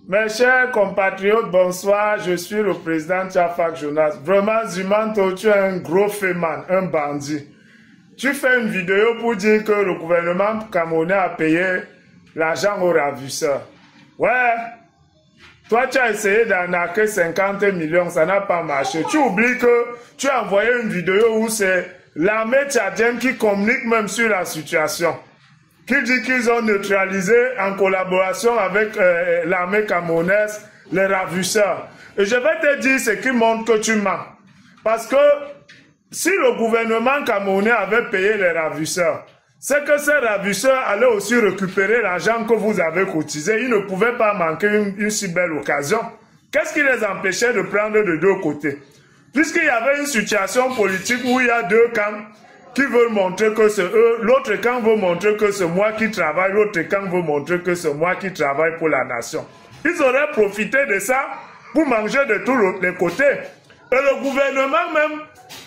Mes chers compatriotes, bonsoir. Je suis le président Tchafak Jonas. Vraiment, Zumanto, tu es un gros féman, un bandit. Tu fais une vidéo pour dire que le gouvernement camerounais a payé l'argent aux ravisseurs. Ouais. Toi, tu as essayé d'arnaquer 50 millions, ça n'a pas marché. Tu oublies que tu as envoyé une vidéo où c'est l'armée tchadienne qui communique même sur la situation. Qui dit qu'ils ont neutralisé en collaboration avec l'armée camerounaise les ravisseurs. Et je vais te dire ce qui montre que tu mens. Parce que si le gouvernement camerounais avait payé les ravisseurs, c'est que ces ravisseurs allaient aussi récupérer l'argent que vous avez cotisé. Ils ne pouvaient pas manquer une si belle occasion. Qu'est-ce qui les empêchait de prendre de deux côtés? Puisqu'il y avait une situation politique où il y a deux camps qui veulent montrer que c'est eux, l'autre camp veut montrer que c'est moi qui travaille, l'autre camp veut montrer que c'est moi qui travaille pour la nation. Ils auraient profité de ça pour manger de tous les côtés. Et le gouvernement même,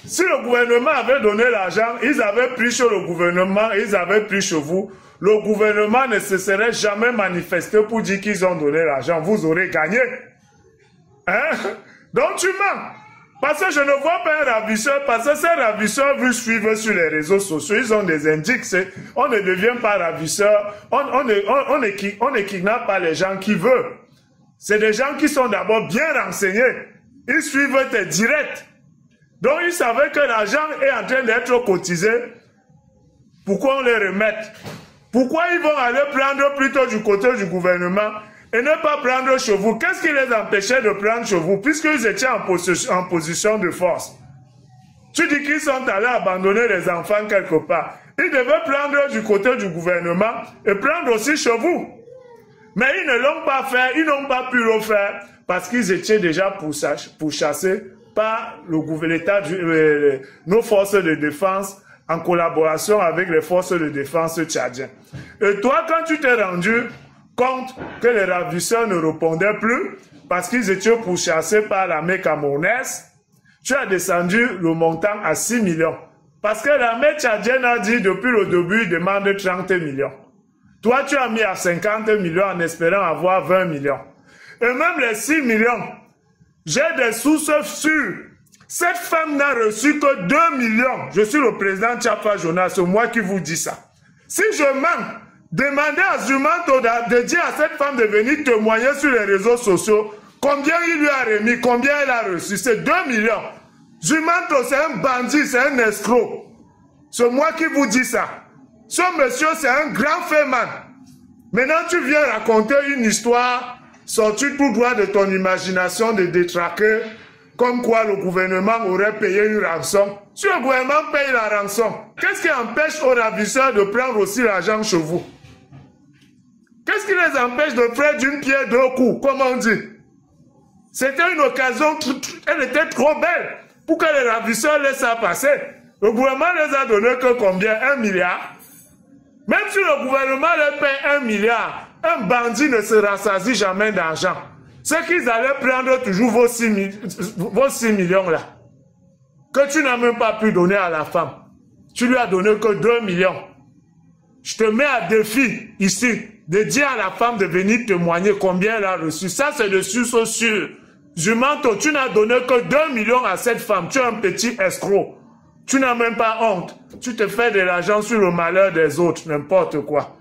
si le gouvernement avait donné l'argent, ils avaient pris chez le gouvernement, ils avaient pris chez vous, le gouvernement ne se serait jamais manifesté pour dire qu'ils ont donné l'argent. Vous aurez gagné. Hein? Donc tu mens. Parce que je ne vois pas un ravisseur, parce que ces ravisseurs vous suivent sur les réseaux sociaux, ils ont des indices, on ne devient pas ravisseur, on ne kidnappe pas les gens qui veulent. C'est des gens qui sont d'abord bien renseignés, ils suivent tes directs. Donc ils savaient que l'argent est en train d'être cotisé, pourquoi on les remette? Pourquoi ils vont aller prendre plutôt du côté du gouvernement et ne pas prendre chez vous? Qu'est-ce qui les empêchait de prendre chez vous puisqu'ils étaient en position de force? Tu dis qu'ils sont allés abandonner les enfants quelque part. Ils devaient prendre du côté du gouvernement et prendre aussi chez vous. Mais ils ne l'ont pas fait, ils n'ont pas pu le faire parce qu'ils étaient déjà pourchassés par l'État, nos forces de défense en collaboration avec les forces de défense tchadiennes. Et toi, quand tu t'es rendu compte que les ravisseurs ne répondaient plus parce qu'ils étaient pourchassés par l'armée camerounaise, tu as descendu le montant à 6 millions. Parce que l'armée tchadienne a dit depuis le début, il demande 30 millions. Toi, tu as mis à 50 millions en espérant avoir 20 millions. Et même les 6 millions, j'ai des sources sûres. Cette femme n'a reçu que 2 millions. Je suis le président Tchafak Jonas, c'est moi qui vous dis ça. Si je mens, demandez à Zumanto de dire à cette femme de venir témoigner sur les réseaux sociaux combien il lui a remis, combien elle a reçu. C'est 2 millions. Zumanto, c'est un bandit, c'est un escroc. C'est moi qui vous dis ça. Ce monsieur, c'est un grand féman. Maintenant, tu viens raconter une histoire sortie tout droit de ton imagination de détraquer, comme quoi le gouvernement aurait payé une rançon. Si le gouvernement paye la rançon, qu'est-ce qui empêche aux ravisseurs de prendre aussi l'argent chez vous? Qu'est-ce qui les empêche de faire d'une pierre deux coups, comme on dit? C'était une occasion, elle était trop belle pour que les ravisseurs laissent ça passer. Le gouvernement les a donné que combien? 1 milliard? Même si le gouvernement les paye 1 milliard, un bandit ne se rassasie jamais d'argent. C'est qu'ils allaient prendre toujours vos 6 millions là, que tu n'as même pas pu donner à la femme. Tu lui as donné que 2 millions. Je te mets à défi ici de dire à la femme de venir témoigner combien elle a reçu. Ça, c'est de source sûre. Zumanto, tu n'as donné que 2 millions à cette femme. Tu es un petit escroc. Tu n'as même pas honte. Tu te fais de l'argent sur le malheur des autres, n'importe quoi.